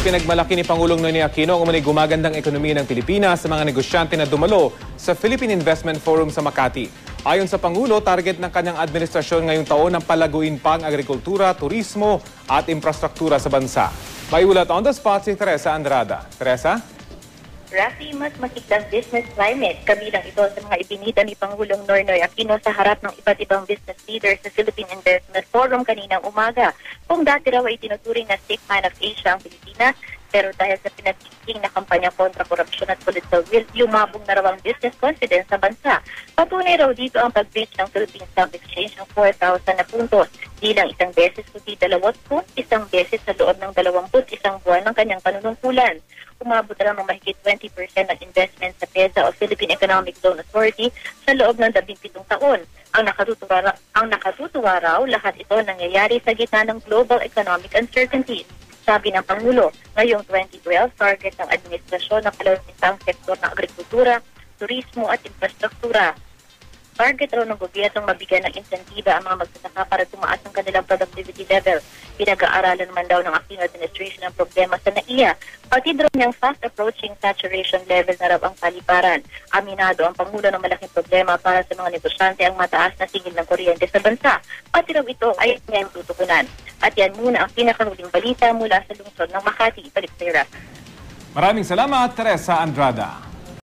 Ipinagmalaki ni Pangulong Noynoy Aquino ang umunay gumagandang ekonomiya ng Pilipinas sa mga negosyante na dumalo sa Philippine Investment Forum sa Makati. Ayon sa Pangulo, target ng kanyang administrasyon ngayong taon ang palaguin pa ang agrikultura, turismo at infrastruktura sa bansa. May ulat on the spot si Teresa Andrada. Teresa? Rafi, mas masiglang business climate. Kabilang ito sa mga ibinida ni Pangulong Noynoy Aquino sa harap ng iba't ibang business leaders sa Philippine Investment Forum kaninang umaga. Kung dati raw ay tinuturing na stick man of Asia ang Pilipinas, pero dahil sa pinagsiking na kampanya kontra korupsyon at political will, yumabong na raw ang business confidence sa bansa. Patunay raw dito ang pag-reach ng Philippine Stock Exchange ng 4,000 na puntos. Di lang isang beses kundi 20, isang beses sa loob ng 21 buwan ng kanyang panunungkulan. Umabot na ng mahigit 20% ng investment sa PEZA o Philippine Economic Zone Authority sa loob ng 17 taon. Ang nakatutuwa raw, lahat ito nangyayari sa gitna ng global economic uncertainties. Sabi ng Pangulo, ngayong 2012, target ng administrasyon ng kalawang sektor ng agrikultura, turismo at infrastruktura. Target raw ng gobyernong mabigyan ng insentiba ang mga magsasaka para tumaas ang kanilang productivity level. Pinag-aaralan naman daw ng Aquino administration ang problema sa NAIA. Pati daw niyang fast approaching saturation level na raw ang paliparan. Aminado ang Pangulo ng malaking problema para sa mga negosyante ang mataas na singil ng kuryente sa bansa. Pati raw ito ay niyang tutukunan. At yan muna ang pinakahuling balita mula sa lungsod ng Makati. Balik sa Rafi. Maraming salamat, Teresa Andrada.